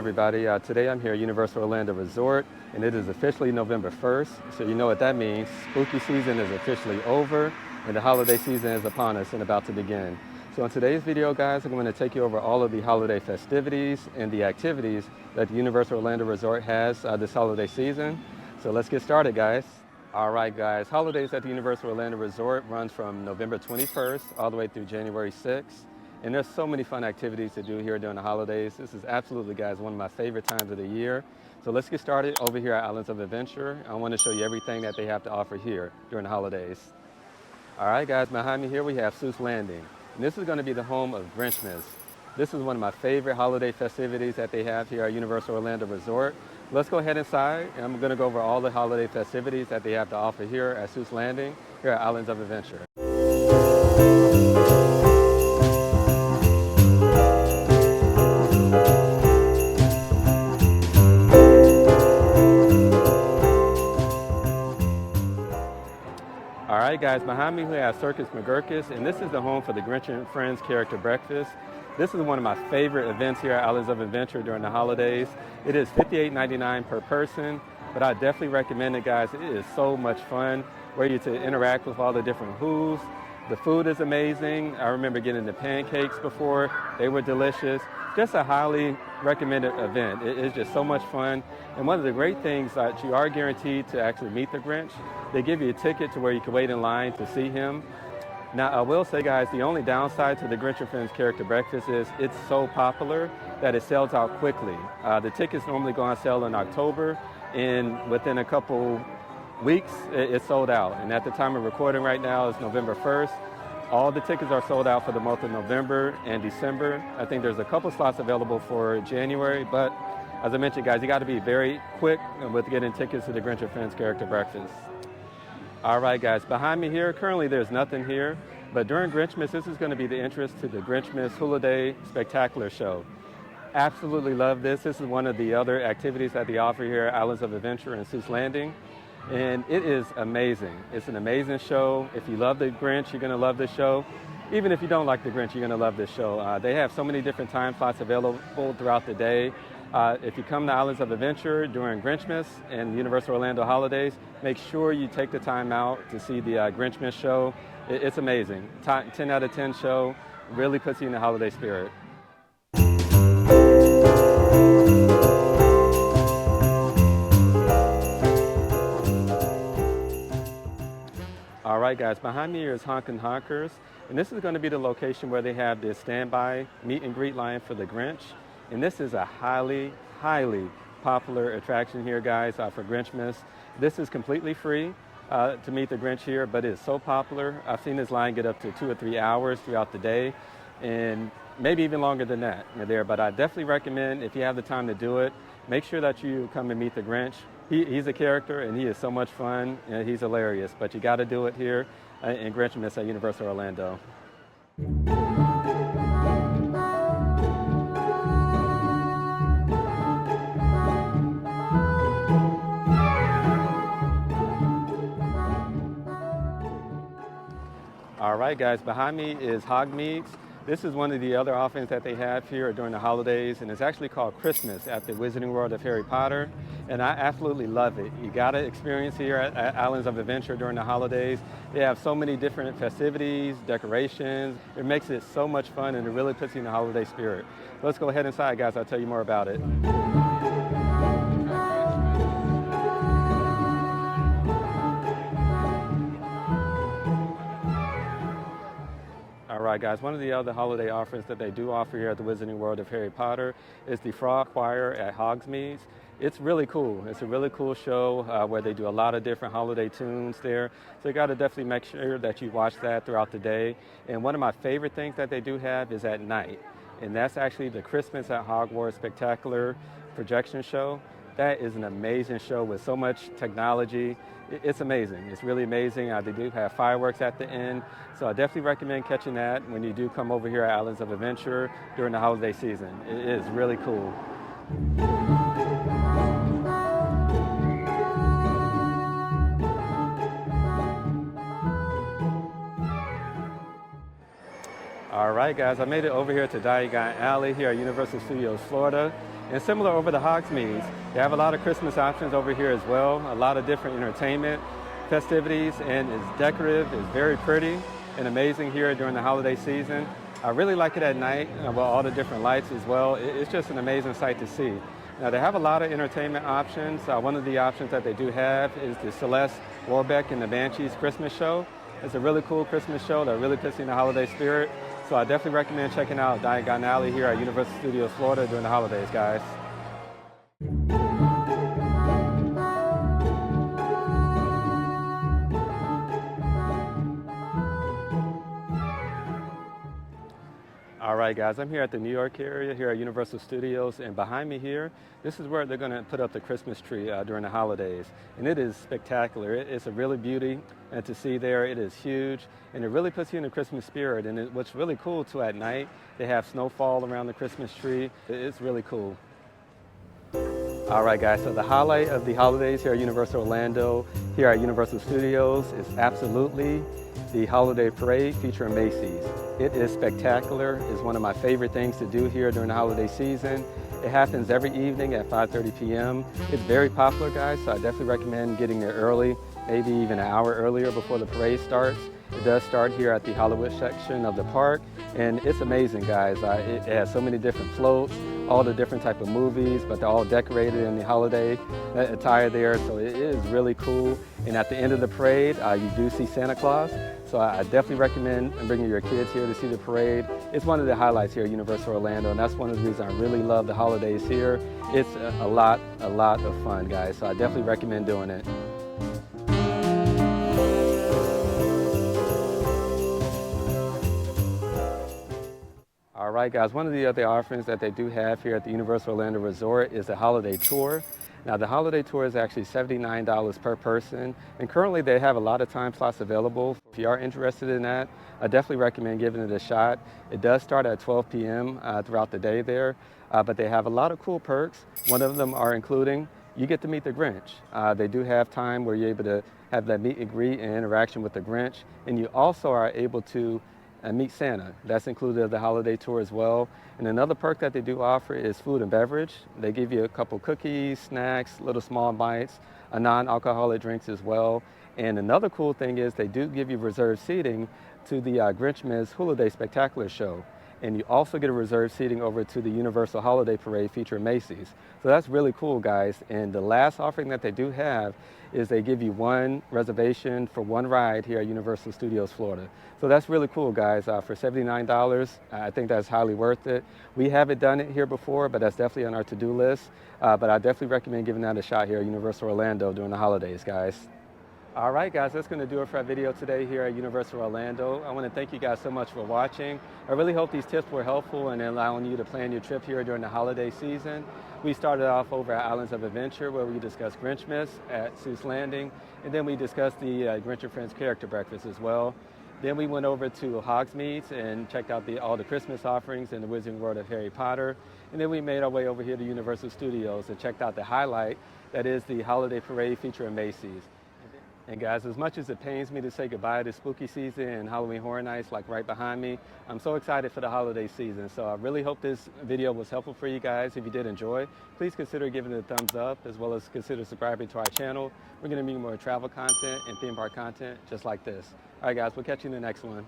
everybody. Today I'm here at Universal Orlando Resort, and it is officially November 1st. So you know what that means. Spooky season is officially over, and the holiday season is upon us and about to begin. So in today's video, guys, I'm going to take you over all of the holiday festivities and the activities that the Universal Orlando Resort has this holiday season. So let's get started, guys. All right, guys, holidays at the Universal Orlando Resort runs from November 21st all the way through January 6th. And there's so many fun activities to do here during the holidays. This is absolutely, guys, one of my favorite times of the year. So let's get started over here at Islands of Adventure. I want to show you everything that they have to offer here during the holidays. All right, guys, behind me here we have Seuss Landing. And this is going to be the home of GRINCHMAS. This is one of my favorite holiday festivities that they have here at Universal Orlando Resort. Let's go ahead inside, and I'm going to go over all the holiday festivities that they have to offer here at Seuss Landing, here at Islands of Adventure. All right, guys, behind me we have Circus McGurkus, and this is the home for the Grinch and Friends character breakfast. This is one of my favorite events here at Islands of Adventure during the holidays. It is $58.99 per person, but I definitely recommend it, guys. It is so much fun where you to interact with all the different Who's. The food is amazing. I remember getting the pancakes before. They were delicious. Just a highly recommended event. It is just so much fun. And one of the great things that you are guaranteed to actually meet the Grinch. They give you a ticket to where you can wait in line to see him. Now, I will say, guys, the only downside to the Grinch and Friends character breakfast is it's so popular that it sells out quickly. The tickets normally go on sale in October, and within a couple weeks, it's sold out. And at the time of recording right now, it's November 1st. All the tickets are sold out for the month of November and December. I think there's a couple slots available for January, but as I mentioned, guys, you got to be very quick with getting tickets to the Grinch and Friends character breakfast. All right, guys, behind me here, currently there's nothing here, but during GRINCHMAS, this is going to be the entrance to the GRINCHMAS Hula Day Spectacular Show. Absolutely love this. This is one of the other activities that they offer here at Islands of Adventure and Seuss Landing, and it is amazing. It's an amazing show. If you love the Grinch, you're going to love this show. Even if you don't like the Grinch, you're going to love this show. They have so many different time slots available throughout the day. If you come to Islands of Adventure during GRINCHMAS and Universal Orlando holidays, make sure you take the time out to see the GRINCHMAS show. It's amazing. 10 out of 10 show, really puts you in the holiday spirit. All right, guys, behind me here is Honkin' Honkers, and this is going to be the location where they have the standby meet and greet line for the Grinch. And this is a highly, highly popular attraction here, guys, for GRINCHMAS. This is completely free to meet the Grinch here, but it's so popular. I've seen this line get up to 2 or 3 hours throughout the day, and maybe even longer than that there. But I definitely recommend, if you have the time to do it, make sure that you come and meet the Grinch. He's a character, and he is so much fun, and he's hilarious. But you got to do it here in GRINCHMAS at Universal Orlando. All right, guys, behind me is Hogmeads. This is one of the other offerings that they have here during the holidays, and it's actually called Christmas at the Wizarding World of Harry Potter, and I absolutely love it. You got to experience here at Islands of Adventure during the holidays. They have so many different festivities, decorations. It makes it so much fun, and it really puts you in the holiday spirit. Let's go ahead inside, guys. I'll tell you more about it. All right, guys, one of the other holiday offerings that they do offer here at the Wizarding World of Harry Potter is the Frog Choir at Hogsmeade. It's really cool. It's a really cool show where they do a lot of different holiday tunes there. So you got to definitely make sure that you watch that throughout the day. And one of my favorite things that they do have is at night. And that's actually the Christmas at Hogwarts Spectacular projection show. That is an amazing show with so much technology. It's amazing. It's really amazing. They do have fireworks at the end. So I definitely recommend catching that when you do come over here at Islands of Adventure during the holiday season. It is really cool. All right. right, guys, I made it over here to Diagon Alley here at Universal Studios Florida. And similar over the Hogsmeade, they have a lot of Christmas options over here as well, a lot of different entertainment, festivities, and it's decorative, it's very pretty and amazing here during the holiday season. I really like it at night, with all the different lights as well. It's just an amazing sight to see. Now, they have a lot of entertainment options. One of the options that they do have is the Celeste Warbeck and the Banshees Christmas show. It's a really cool Christmas show that really puts you in the holiday spirit. So I definitely recommend checking out Diagon Alley here at Universal Studios Florida during the holidays, guys. All right, guys, I'm here at the New York area here at Universal Studios, and behind me here, this is where they're going to put up the Christmas tree during the holidays. And it is spectacular. It's a really beauty, and to see there, it is huge, and it really puts you in the Christmas spirit. And what's really cool, too, at night, they have snowfall around the Christmas tree. It's really cool. All right, guys, so the highlight of the holidays here at Universal Orlando, here at Universal Studios, is absolutely the holiday parade featuring Macy's. It is spectacular. It's one of my favorite things to do here during the holiday season. It happens every evening at 5:30 p.m. It's very popular, guys, so I definitely recommend getting there early, maybe even an hour earlier before the parade starts. It does start here at the Hollywood section of the park, and it's amazing, guys. It has so many different floats, all the different type of movies, but they're all decorated in the holiday attire there, so it is really cool. And at the end of the parade, you do see Santa Claus, so I definitely recommend bringing your kids here to see the parade. It's one of the highlights here at Universal Orlando, and that's one of the reasons I really love the holidays here. It's a lot of fun, guys, so I definitely recommend doing it. All right, guys, one of the other offerings that they do have here at the Universal Orlando Resort is a holiday tour. Now, the holiday tour is actually $79 per person, and currently they have a lot of time slots available. If you are interested in that, I definitely recommend giving it a shot. It does start at 12 p.m. Throughout the day there, but they have a lot of cool perks. One of them are including you get to meet the Grinch. They do have time where you're able to have that meet and greet and interaction with the Grinch, and you also are able to meet Santa. That's included in the holiday tour as well. And another perk that they do offer is food and beverage. They give you a couple cookies, snacks, little small bites, non-alcoholic drinks as well. And another cool thing is they do give you reserved seating to the GRINCHMAS Holiday Spectacular show. And you also get a reserved seating over to the Universal Holiday Parade featuring Macy's. So that's really cool, guys. And the last offering that they do have is they give you one reservation for one ride here at Universal Studios Florida. So that's really cool, guys. For $79, I think that's highly worth it. We haven't done it here before, but that's definitely on our to-do list. But I definitely recommend giving that a shot here at Universal Orlando during the holidays, guys. All right, guys, that's going to do it for our video today here at Universal Orlando. I want to thank you guys so much for watching. I really hope these tips were helpful in allowing you to plan your trip here during the holiday season. We started off over at Islands of Adventure, where we discussed GRINCHMAS at Seuss Landing, and then we discussed the Grinch and Friends character breakfast as well. Then we went over to Hogsmeade and checked out all the Christmas offerings in the Wizarding World of Harry Potter. And then we made our way over here to Universal Studios and checked out the highlight, that is the holiday parade featuring Macy's. And guys, as much as it pains me to say goodbye to spooky season and Halloween Horror Nights like right behind me, I'm so excited for the holiday season. So I really hope this video was helpful for you guys. If you did enjoy, please consider giving it a thumbs up, as well as consider subscribing to our channel. We're going to be more travel content and theme park content just like this. All right, guys, we'll catch you in the next one.